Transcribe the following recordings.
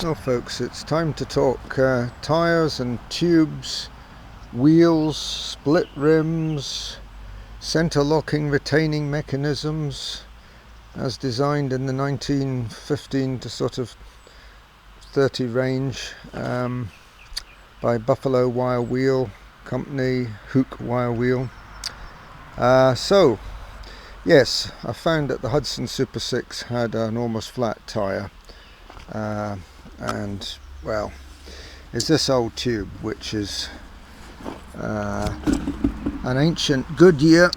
Well folks, it's time to talk tyres and tubes, wheels, split rims, centre locking retaining mechanisms as designed in the 1915 to sort of 30 range by Buffalo Wire Wheel Company, Houk wire wheel. So yes, I found that the Hudson Super Six had an almost flat tyre. And well, is this old tube, which is an ancient Goodyear,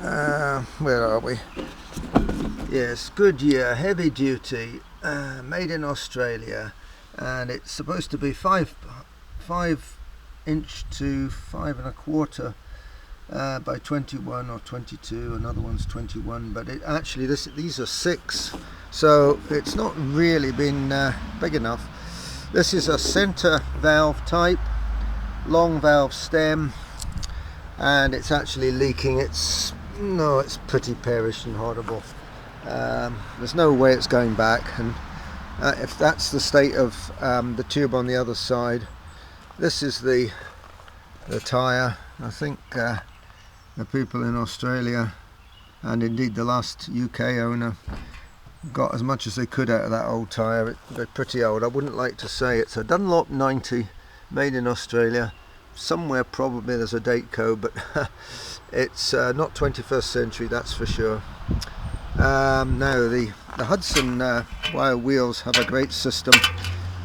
where are we? Yes, Goodyear heavy duty, made in Australia, and it's supposed to be 5 inch to 5 1/4 by 21 or 22. Another one's 21, but it actually these are 6, so it's not really been big enough. This is a center valve type, long valve stem, and it's actually leaking. It's pretty perish and horrible. There's no way it's going back, and if that's the state of the tube on the other side, this is the tyre. I think the people in Australia, and indeed the last UK owner, got as much as they could out of that old tyre. They're pretty old. I wouldn't like to say it's a Dunlop 90 made in Australia. Somewhere probably there's a date code, but it's not 21st century, that's for sure. Now the Hudson wire wheels have a great system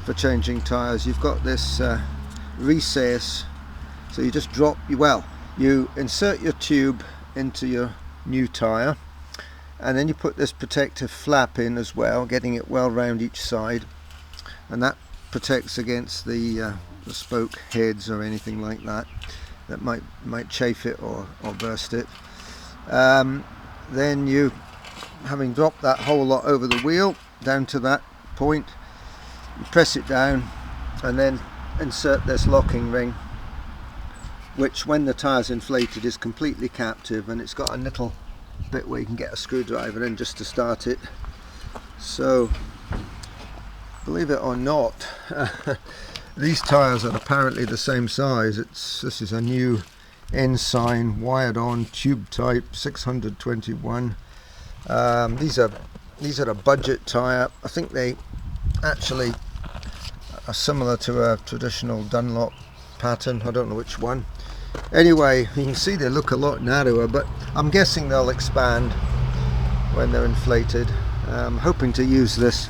for changing tyres. You've got this recess, so you just you insert your tube into your new tyre, and then you put this protective flap in as well, getting it well round each side, and that protects against the spoke heads or anything like that might chafe it or burst it. Then you, having dropped that whole lot over the wheel down to that point, you press it down and then insert this locking ring, which when the tyre's inflated is completely captive, and it's got a little bit where you can get a screwdriver in just to start it. So believe it or not, these tyres are apparently the same size. This is a new Ensign wired on tube type 621. These are a budget tyre. I think they actually are similar to a traditional Dunlop pattern. I don't know which one. Anyway, you can see they look a lot narrower, but I'm guessing they'll expand when they're inflated. I'm hoping to use this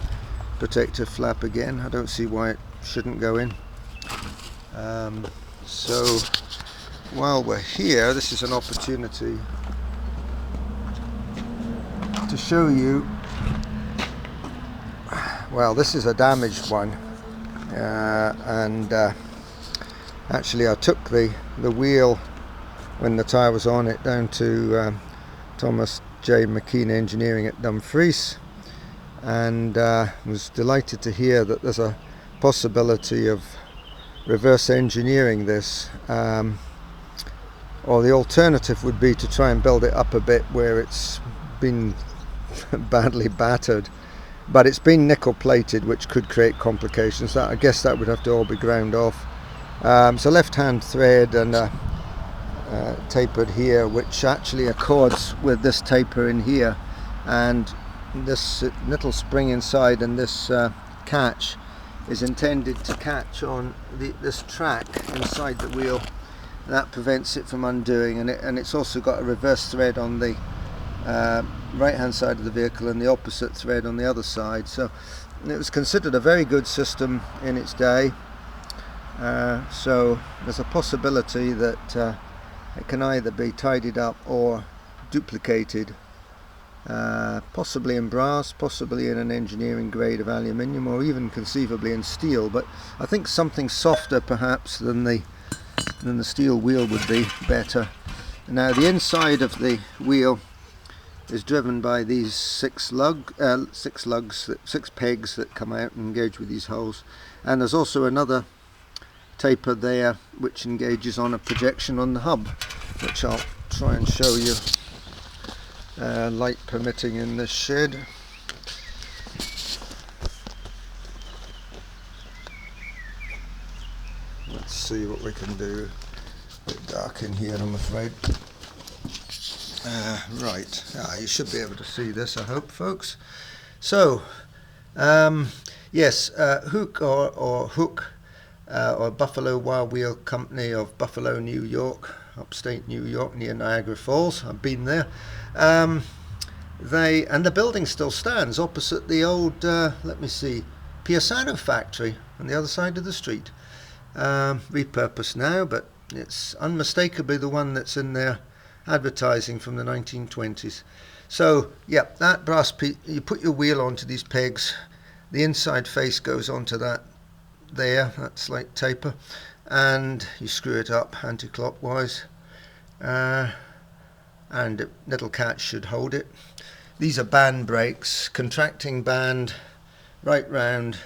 protective flap again. I don't see why it shouldn't go in. So while we're here, this is an opportunity to show you. Well, this is a damaged one, and actually I took the wheel when the tyre was on it down to J McKean engineering at Dumfries, and was delighted to hear that there's a possibility of reverse engineering this, or the alternative would be to try and build it up a bit where it's been badly battered, but it's been nickel plated, which could create complications. I guess that would have to all be ground off. So left hand thread and tapered here, which actually accords with this taper in here, and this little spring inside, and this catch is intended to catch on this track inside the wheel. That prevents it from undoing, and it's also got a reverse thread on the right hand side of the vehicle and the opposite thread on the other side. So it was considered a very good system in its day. So there's a possibility that it can either be tidied up or duplicated, possibly in brass, possibly in an engineering grade of aluminium, or even conceivably in steel, but I think something softer perhaps than the steel wheel would be better. Now the inside of the wheel is driven by these six pegs that come out and engage with these holes, and there's also another taper there which engages on a projection on the hub, which I'll try and show you, light permitting, in this shed. Let's see what we can do. A bit dark in here, I'm afraid. Right, you should be able to see this, I hope, folks. So, yes, Houk or Houk, or Buffalo Wild Wheel Company of Buffalo, New York, upstate New York, near Niagara Falls. I've been there. And the building still stands opposite the old, let me see, Piazzano factory on the other side of the street. Repurposed now, but it's unmistakably the one that's in there advertising from the 1920s. So yeah, that brass piece, you put your wheel onto these pegs, the inside face goes onto that there, that's like taper, and you screw it up anti-clockwise, and a little catch should hold it. These are band brakes, contracting band right round,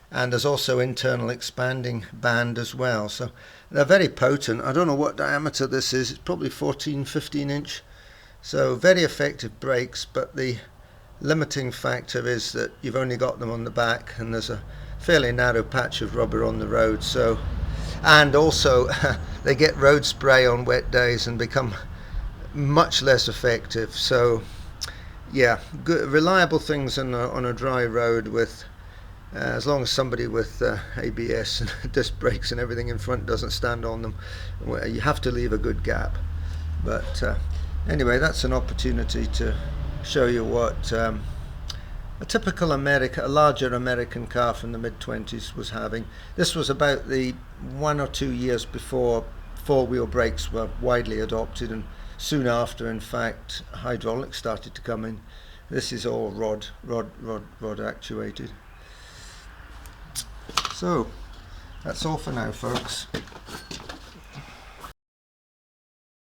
and there's also internal expanding band as well, so they're very potent. I don't know what diameter this is, it's probably 14-15 inch, so very effective brakes, but the limiting factor is that you've only got them on the back and there's a fairly narrow patch of rubber on the road, so, and also they get road spray on wet days and become much less effective. So yeah, good reliable things on a dry road with as long as somebody with ABS and disc brakes and everything in front doesn't stand on them. You have to leave a good gap. But anyway, that's an opportunity to show you what a typical a larger American car from the mid-20s was having. This was about the 1 or 2 years before four-wheel brakes were widely adopted, and soon after, in fact, hydraulics started to come in. This is all rod actuated. So that's all for now, folks.